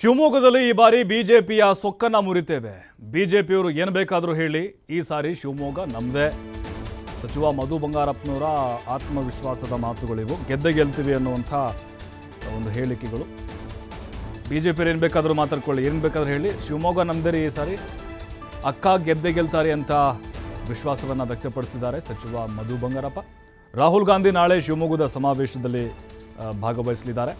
ಶಿವಮೊಗ್ಗದಲ್ಲಿ ಈ ಬಾರಿ ಬಿಜೆಪಿಯ ಸೊಕ್ಕನ್ನ ಮುರಿತೇವೆ. ಬಿಜೆಪಿಯವರು ಏನು ಬೇಕಾದರೂ ಹೇಳಿ, ಈ ಸಾರಿ ಶಿವಮೊಗ್ಗ ನಮ್ಮದೇ. ಸಚಿವ ಮಧು ಬಂಗಾರಪ್ಪನವರ ಆತ್ಮವಿಶ್ವಾಸದ ಮಾತುಗಳಿವು. ಗೆಲ್ತೀವಿ ಅನ್ನುವಂಥ ಒಂದು ಹೇಳಿಕೆಗಳು. ಬಿಜೆಪಿಯವರು ಏನು ಬೇಕಾದರೂ ಮಾತಾಡ್ಕೊಳ್ಳಿ, ಏನು ಬೇಕಾದರೂ ಹೇಳಿ, ಶಿವಮೊಗ್ಗ ನಮ್ಮದೇ ರೀ ಈ ಸಾರಿ, ಅಕ್ಕ ಗೆಲ್ತಾರೆ ಅಂತ ವಿಶ್ವಾಸವನ್ನು ವ್ಯಕ್ತಪಡಿಸಿದ್ದಾರೆ ಸಚಿವ ಮಧು ಬಂಗಾರಪ್ಪ. ರಾಹುಲ್ ಗಾಂಧಿ ನಾಳೆ ಶಿವಮೊಗ್ಗದ ಸಮಾವೇಶದಲ್ಲಿ ಭಾಗವಹಿಸಲಿದ್ದಾರೆ.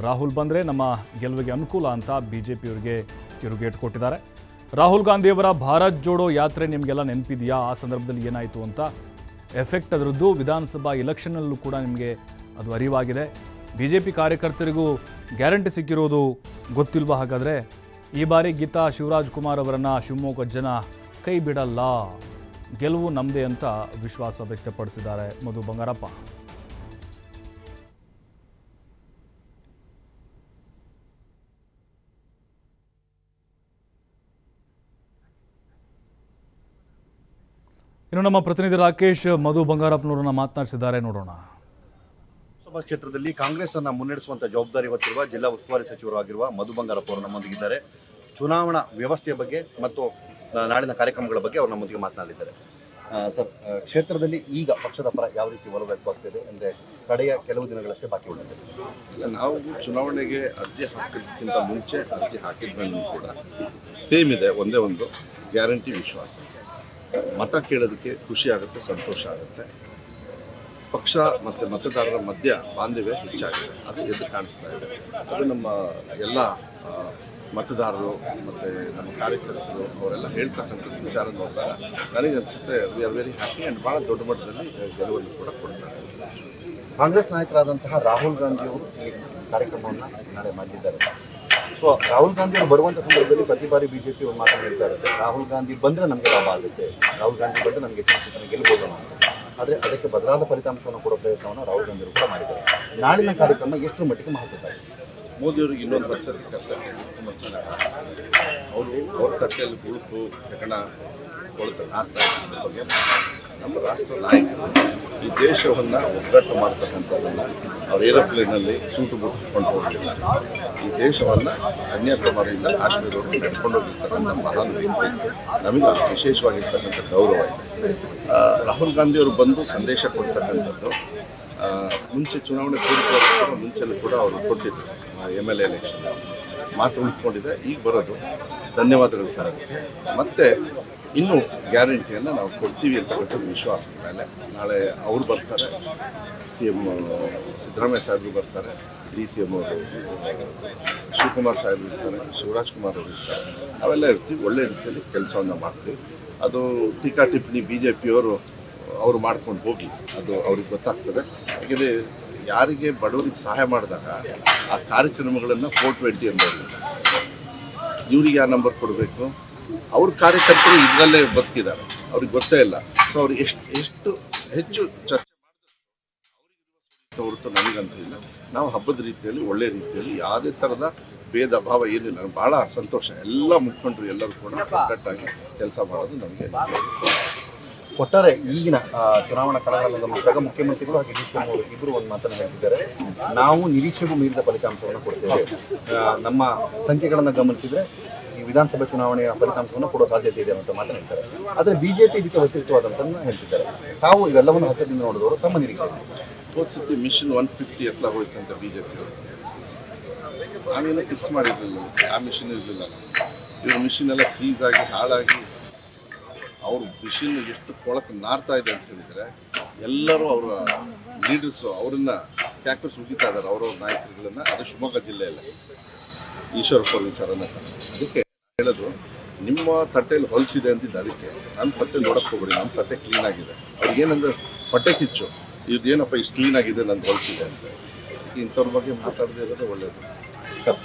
ರಾಹುಲ್ ಬಂದರೆ ನಮ್ಮ ಗೆಲುವಿಗೆ ಅನುಕೂಲ ಅಂತ ಬಿಜೆಪಿಯವರಿಗೆ ತಿರುಗೇಟು ಕೊಟ್ಟಿದ್ದಾರೆ. ರಾಹುಲ್ ಗಾಂಧಿಯವರ ಭಾರತ್ ಜೋಡೋ ಯಾತ್ರೆ ನಿಮಗೆಲ್ಲ ನೆನಪಿದೆಯಾ? ಆ ಸಂದರ್ಭದಲ್ಲಿ ಏನಾಯಿತು ಅಂತ ಎಫೆಕ್ಟ್ ಅದರದ್ದು ವಿಧಾನಸಭಾ ಎಲೆಕ್ಷನ್ನಲ್ಲೂ ಕೂಡ ನಿಮಗೆ ಅದು ಅರಿವಾಗಿದೆ. ಬಿಜೆಪಿ ಕಾರ್ಯಕರ್ತರಿಗೂ ಗ್ಯಾರಂಟಿ ಸಿಕ್ಕಿರೋದು ಗೊತ್ತಿಲ್ವಾ? ಹಾಗಾದರೆ ಈ ಬಾರಿ ಗೀತಾ ಶಿವರಾಜ್ ಕುಮಾರ್ ಅವರನ್ನು ಶಿವಮೊಗ್ಗ ಜನ ಕೈ ಬಿಡಲ್ಲ, ಗೆಲುವು ನಮ್ಮದೇ ಅಂತ ವಿಶ್ವಾಸ ವ್ಯಕ್ತಪಡಿಸಿದ್ದಾರೆ ಮಧು ಬಂಗಾರಪ್ಪ. ಇನ್ನು ನಮ್ಮ ಪ್ರತಿನಿಧಿ ರಾಕೇಶ್ ಮಧು ಬಂಗಾರಪ್ಪನವರನ್ನ ಮಾತನಾಡಿಸಿದ್ದಾರೆ, ನೋಡೋಣ. ಲೋಕಸಭಾ ಕ್ಷೇತ್ರದಲ್ಲಿ ಕಾಂಗ್ರೆಸ್ ಅನ್ನು ಮುನ್ನಡೆಸುವಂತ ಜವಾಬ್ದಾರಿ ಹೊತ್ತಿರುವ ಜಿಲ್ಲಾ ಉಸ್ತುವಾರಿ ಸಚಿವರು ಆಗಿರುವ ಮಧು ಬಂಗಾರಪ್ಪ ಅವರು ನಮ್ಮೊಂದಿಗಿದ್ದಾರೆ. ಚುನಾವಣಾ ವ್ಯವಸ್ಥೆಯ ಬಗ್ಗೆ ಮತ್ತು ನಾಳಿನ ಕಾರ್ಯಕ್ರಮಗಳ ಬಗ್ಗೆ ಅವರು ನಮ್ಮೊಂದಿಗೆ ಮಾತನಾಡಿದ್ದಾರೆ. ಸರ್, ಕ್ಷೇತ್ರದಲ್ಲಿ ಈಗ ಪಕ್ಷದ ಪರ ಯಾವ ರೀತಿ ಒಲವು ವ್ಯಕ್ತವಾಗ್ತಿದೆ ಅಂದರೆ ಕಡೆಯ ಕೆಲವು ದಿನಗಳಷ್ಟೇ ಬಾಕಿ ಉಳಿದಿದೆ. ನಾವು ಚುನಾವಣೆಗೆ ಅರ್ಜಿ ಹಾಕೋದಕ್ಕಿಂತ ಮುಂಚೆ ಅರ್ಜಿ ಹಾಕಿದ್ಮೇಲೂ ಕೂಡ ಸೇಮ್ ಇದೆ, ಒಂದೇ ಒಂದು ಗ್ಯಾರಂಟಿ ವಿಶ್ವಾಸ. ಮತ ಕೇಳೋದಕ್ಕೆ ಖುಷಿ ಆಗುತ್ತೆ, ಸಂತೋಷ ಆಗುತ್ತೆ. ಪಕ್ಷ ಮತ್ತು ಮತದಾರರ ಮಧ್ಯ ಬಾಂಧವ್ಯ ಹೆಚ್ಚಾಗಿದೆ, ಅದು ಎದ್ದು ಕಾಣಿಸ್ತಾ ಇದೆ. ಅದು ನಮ್ಮ ಎಲ್ಲ ಮತದಾರರು ಮತ್ತು ನಮ್ಮ ಕಾರ್ಯಕರ್ತರು ಅವರೆಲ್ಲ ಹೇಳ್ತಕ್ಕಂಥ ವಿಚಾರ ನೋಡಿದಾಗ ನನಗನ್ಸುತ್ತೆ we are very happy and ಭಾಳ ದೊಡ್ಡ ಮಟ್ಟದಲ್ಲಿ ಗೆಲುವನ್ನು ಕೂಡ ಕೊಡ್ತಾರೆ. ಕಾಂಗ್ರೆಸ್ ನಾಯಕರಾದಂತಹ ರಾಹುಲ್ ಗಾಂಧಿ ಅವರು ಈ ಕಾರ್ಯಕ್ರಮವನ್ನು ನಾಳೆ ಮಾಡಲಿದ್ದಾರೆ. ಸೊ ರಾಹುಲ್ ಗಾಂಧಿ ಅವರು ಬರುವಂಥ ಸಂದರ್ಭದಲ್ಲಿ ಪ್ರತಿ ಬಾರಿ ಬಿಜೆಪಿ ಒಂದು ಮಾತನ್ನು ಹೇಳ್ತಾ ಇರುತ್ತೆ, ರಾಹುಲ್ ಗಾಂಧಿ ಬಂದರೆ ನಮಗೆ ಲಾಭ ಆಗುತ್ತೆ, ರಾಹುಲ್ ಗಾಂಧಿ ಬಂದರೆ ನಮಗೆ ಗೆಲ್ಬೋದು ಅಂತ. ಆದರೆ ಅದಕ್ಕೆ ಬದಲಾದ ಫಲಿತಾಂಶವನ್ನು ಕೊಡೋ ಪ್ರಯತ್ನವನ್ನು ರಾಹುಲ್ ಗಾಂಧಿ ಅವರು ಕೂಡ ಮಾಡಿದ್ದಾರೆ. ನಾಳಿನ ಕಾರ್ಯಕ್ರಮ ಎಷ್ಟು ಮಟ್ಟಿಗೆ ಮಹತ್ವದ್ದಾಗಿದೆ? ಮೋದಿಯವರಿಗೆ ಇನ್ನೊಂದು ವರ್ಷದ ಕೆಲಸ ತುಂಬ ಚೆನ್ನಾಗಿ ಅವರು ಅವ್ರ ತಟ್ಟೆಯಲ್ಲಿ ಕುಳಿತು ಹೆಗಣ ಕೊಳ್ತ ಹಾಕ್ತಾ ಇದ್ರ ಬಗ್ಗೆ ನಮ್ಮ ರಾಷ್ಟ್ರ ನಾಯಕರು ಈ ದೇಶವನ್ನು ಒಗ್ಗಟ್ಟು ಮಾಡ್ತಕ್ಕಂಥದ್ದನ್ನು ಅವ್ರ ಏರೋಪ್ಲೇನಲ್ಲಿ ಸೂಟು ಬುಟ್ಟಿಕೊಂಡು ಹೋಗಲಿಲ್ಲ. ಈ ದೇಶವನ್ನು ಕನ್ಯಾಕುಮಾರಿಯಿಂದ ಕಾಶ್ಮೀರವರೆಗೂ ನಡ್ಕೊಂಡು ಹೋಗಿರ್ತಕ್ಕಂಥ ಮಹಾನ್ ವ್ಯಕ್ತಿ, ನಮಗೆ ವಿಶೇಷವಾಗಿರ್ತಕ್ಕಂಥ ಗೌರವ ಇದೆ. ರಾಹುಲ್ ಗಾಂಧಿಯವರು ಬಂದು ಸಂದೇಶ ಕೊಡ್ತಕ್ಕಂಥದ್ದು ಮುಂಚೆ ಚುನಾವಣೆ ಪೂರ್ವ ಮುಂಚೆನೂ ಕೂಡ ಅವರು ಕೊಟ್ಟಿದ್ದರು. MLA ಎಲೆಕ್ಷನ್ ಮಾತು ಉಳಿಸ್ಕೊಂಡಿದೆ. ಈಗ ಬರೋದು ಧನ್ಯವಾದಗಳು ಹೇಳೋದಕ್ಕೆ, ಮತ್ತು ಇನ್ನೂ ಗ್ಯಾರಂಟಿಯನ್ನು ನಾವು ಕೊಡ್ತೀವಿ ಅಂತಕ್ಕಂಥ ವಿಶ್ವಾಸದ ಮೇಲೆ ನಾಳೆ ಅವರು ಬರ್ತಾರೆ, CM ಸಿದ್ದರಾಮಯ್ಯ ಸಾಹೇಬರು ಬರ್ತಾರೆ, DCM ಅವರು ಶಿವಕುಮಾರ್ ಸಾಹೇಬರು ಇರ್ತಾರೆ, ಶಿವರಾಜ್ ಕುಮಾರ್ ಅವರು ಇರ್ತಾರೆ. ಅವೆಲ್ಲ ಇರ್ತೀವಿ, ಒಳ್ಳೆ ರೀತಿಯಲ್ಲಿ ಕೆಲಸವನ್ನು ಮಾಡ್ತೀವಿ. ಅದು ಟೀಕಾ ಟಿಪ್ಪಣಿ BJPಯವರು ಅವರು ಮಾಡ್ಕೊಂಡು ಹೋಗಿ ಅದು ಅವ್ರಿಗೆ ಗೊತ್ತಾಗ್ತದೆ. ಯಾಕೆಂದರೆ ಯಾರಿಗೆ ಬಡವರಿಗೆ ಸಹಾಯ ಮಾಡಿದಾಗ ಆ ಕಾರ್ಯಕ್ರಮಗಳನ್ನು 420 ಅನ್ನೋದು ಇವರಿಗೆ ಆ ನಂಬರ್ ಕೊಡಬೇಕು. ಅವ್ರ ಕಾರ್ಯಕರ್ತರು ಇದರಲ್ಲೇ ಬದುಕಿದ್ದಾರೆ, ಅವ್ರಿಗೆ ಗೊತ್ತೇ ಇಲ್ಲ. ಸೊ ಅವ್ರು ಎಷ್ಟು ಹೆಚ್ಚು ಚರ್ಚೆ ಮಾಡಿದ್ರೆ ಹೊರತು ನನಗಂತ ಇಲ್ಲ. ನಾವು ಹಬ್ಬದ ರೀತಿಯಲ್ಲಿ ಒಳ್ಳೆ ರೀತಿಯಲ್ಲಿ ಯಾವುದೇ ಥರದ ಭೇದ ಭಾವ ಏನಿಲ್ಲ. ನನಗೆ ಭಾಳ ಸಂತೋಷ. ಎಲ್ಲ ಮುಖಂಡರು ಎಲ್ಲರೂ ಕೂಡ ಒಗ್ಗಟ್ಟಾಗಿ ಕೆಲಸ ಮಾಡೋದು ನಮಗೆ. ಒಟ್ಟಾರೆ ಈಗಿನ ಚುನಾವಣಾ ಕಣಗಾಲದ ಮುಖ್ಯ ಮುಖ್ಯಮಂತ್ರಿಗಳು ಹಾಗೆ DCM ಅವರು ಇಬ್ಬರು ಒಂದು ಮಾತನ್ನು ಹೇಳ್ತಿದ್ದಾರೆ, ನಾವು ನಿರೀಕ್ಷೆಗೂ ಮೀರಿದ ಫಲಿತಾಂಶವನ್ನು ಕೊಡ್ತೇವೆ. ನಮ್ಮ ಸಂಖ್ಯೆಗಳನ್ನು ಗಮನಿಸಿದರೆ ಈ ವಿಧಾನಸಭಾ ಚುನಾವಣೆಯ ಫಲಿತಾಂಶವನ್ನು ಕೊಡೋ ಸಾಧ್ಯತೆ ಇದೆ ಅಂತ ಮಾತನಾಡ್ತಾರೆ. ಆದರೆ BJP ಇದಕ್ಕೆ ವ್ಯತಿರಿಕ್ತವಾದಂತ ಹೇಳ್ತಿದ್ದಾರೆ. ತಾವು ಇವೆಲ್ಲವನ್ನು ಹತ್ತಿರದಿಂದ ನೋಡಿದವರು ತಮ್ಮ ನಿರೀಕ್ಷೆ ಹೋದ್ಸತಿ ಮಿಷನ್ 150 ಎತ್ಲ ಹೋಯ್ತಂತ BJP ಅವರು. ನಾವೇನೋ ಫಿಕ್ಸ್ ಮಾಡಿರಲಿಲ್ಲ, ಆ ಮಿಷನ್ ಇರಲಿಲ್ಲ. ಇವ್ರ ಮಿಷನ್ ಎಲ್ಲ ಸೀಸ್ ಆಗಿ ಹಾಳಾಗಿ ಅವ್ರ ಮಿಷನ್ ಎಷ್ಟು ಕೊಳಕ್ಕೆ ನಾರ್ತಾ ಇದೆ ಅಂತ ಹೇಳಿದರೆ ಎಲ್ಲರೂ ಅವರ ಲೀಡರ್ಸು ಅವರನ್ನು ಕ್ಯಾಕ್ಟಸ್ ಉಗಿತಾ ಇದ್ದಾರೆ, ಅವರವ್ರ ನಾಯಕರುಗಳನ್ನು. ಅದು ಶಿವಮೊಗ್ಗ ಜಿಲ್ಲೆಯಲ್ಲ, ಈಶ್ವರಪ್ಪ ವಿಚಾರನ. ಅದಕ್ಕೆ ಹೇಳೋದು, ನಿಮ್ಮ ತಟ್ಟೆಯಲ್ಲಿ ಹೊಲಿಸಿದೆ ಅಂತಿದ್ದು ಅದಕ್ಕೆ. ನನ್ನ ತಟ್ಟೆ ನೋಡಕ್ಕೆ ಹೋಗ್ಬೇಡಿ, ನಮ್ಮ ತಟ್ಟೆ ಕ್ಲೀನ್ ಆಗಿದೆ. ಅವ್ರಿಗೇನಂದ್ರೆ ಹೊಟ್ಟೆ ಕಿಚ್ಚು, ಇದೇನಪ್ಪ ಇಷ್ಟು ಕ್ಲೀನ್ ಆಗಿದೆ, ನಂದು ಹೊಲಿಸಿದೆ ಅಂತ. ಇಂಥವ್ರ ಬಗ್ಗೆ ಮಾತಾಡದೇ ಇರೋದು ಒಳ್ಳೆಯದು.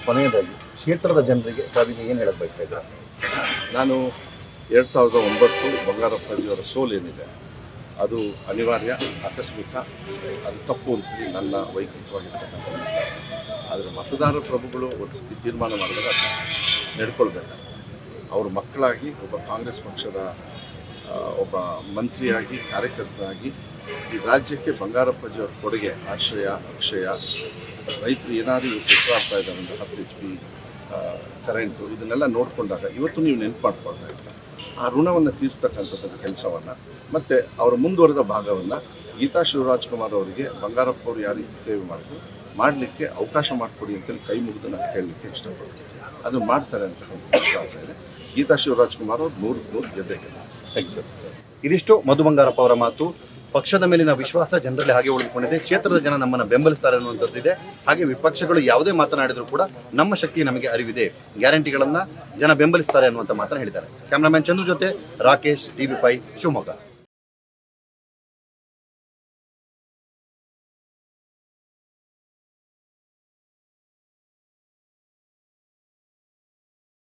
ಕೊನೆಯದಾಗಿ ಕ್ಷೇತ್ರದ ಜನರಿಗೆ ತಾವಿಗೆ ಏನು ಹೇಳಕ್ಕೆ ಬಯಸ್ತಾ ಇದ್ದಾರೆ? ನಾನು 2009 ಬಂಗಾರಪ್ಪಜಿಯವರ ಸೋಲೇನಿದೆ ಅದು ಅನಿವಾರ್ಯ, ಆಕಸ್ಮಿಕ, ಅದು ತಪ್ಪು ಅಂತೇಳಿ ನನ್ನ ವೈಯಕ್ತಿಕವಾಗಿರ್ತಕ್ಕಂಥ. ಆದರೆ ಮತದಾರ ಪ್ರಭುಗಳು ಒಂದು ಸ್ಥಿತಿ ತೀರ್ಮಾನ ಮಾಡಿದಾಗ ಅದನ್ನ ನಡ್ಕೊಳ್ಬೇಕು. ಅವ್ರ ಮಕ್ಕಳಾಗಿ ಒಬ್ಬ ಕಾಂಗ್ರೆಸ್ ಪಕ್ಷದ ಒಬ್ಬ ಮಂತ್ರಿಯಾಗಿ, ಕಾರ್ಯಕರ್ತರಾಗಿ ಈ ರಾಜ್ಯಕ್ಕೆ ಬಂಗಾರಪ್ಪಜಿಯವರ ಕೊಡುಗೆ, ಆಶ್ರಯ, ಅಕ್ಷಯ, ರೈತರು ಏನಾದರೂ ಹೆಚ್ಚಾಗ್ತಾ ಇದ್ದಾರೆ, ಒಂದು 10 HP ಕರೆಂಟು ಇದನ್ನೆಲ್ಲ ನೋಡಿಕೊಂಡಾಗ ಇವತ್ತು ನೀವು ನೆನಪು ಮಾಡ್ಕೊಳ್ತಾ ಆ ಋಣವನ್ನು ತೀರಿಸ್ತಕ್ಕಂಥದ್ದು ಕೆಲಸವನ್ನು ಮತ್ತು ಅವರ ಮುಂದುವರೆದ ಭಾಗವನ್ನು ಗೀತಾ ಶಿವರಾಜ್ಕುಮಾರ್ ಅವರಿಗೆ ಬಂಗಾರಪ್ಪ ಅವರು ಯಾವ ರೀತಿ ಸೇವೆ ಮಾಡಿದ್ರು ಮಾಡಲಿಕ್ಕೆ ಅವಕಾಶ ಮಾಡಿಕೊಡಿ ಅಂತೇಳಿ ಕೈ ಮುಗಿದು ನಾನು ಹೇಳಲಿಕ್ಕೆ ಇಷ್ಟಪಡ್ತೀನಿ. ಅದು ಮಾಡ್ತಾರೆ ಅಂತಕ್ಕಂಥ ವಿಶ್ವಾಸ ಇದೆ. ಗೀತಾ ಶಿವರಾಜ್ಕುಮಾರ್ ಅವರು 100% ಗೆದ್ದೇ ಗೆಲ್ತಾರೆ. ಇದಿಷ್ಟು ಮಧು ಬಂಗಾರಪ್ಪ ಅವರ ಮಾತು. ಪಕ್ಷದ ಮೇಲಿನ ವಿಶ್ವಾಸ ಜನರಲ್ಲಿ ಹಾಗೆ ಉಳಿದುಕೊಂಡಿದೆ. ಕ್ಷೇತ್ರದ ಜನ ನಮ್ಮನ್ನು ಬೆಂಬಲಿಸ್ತಾರೆ ಅನ್ನುವಂಥದ್ದಿದೆ. ಹಾಗೆ ವಿಪಕ್ಷಗಳು ಯಾವುದೇ ಮಾತನಾಡಿದರೂ ಕೂಡ ನಮ್ಮ ಶಕ್ತಿ ನಮಗೆ ಅರಿವಿದೆ, ಗ್ಯಾರಂಟಿಗಳನ್ನ ಜನ ಬೆಂಬಲಿಸ್ತಾರೆ ಅನ್ನುವಂಥ ಮಾತನ್ನು ಹೇಳಿದ್ದಾರೆ. ಕ್ಯಾಮರಾಮನ್ ಚಂದ್ರು ಜೊತೆ ರಾಕೇಶ್, TV5 ಶಿವಮೊಗ್ಗ.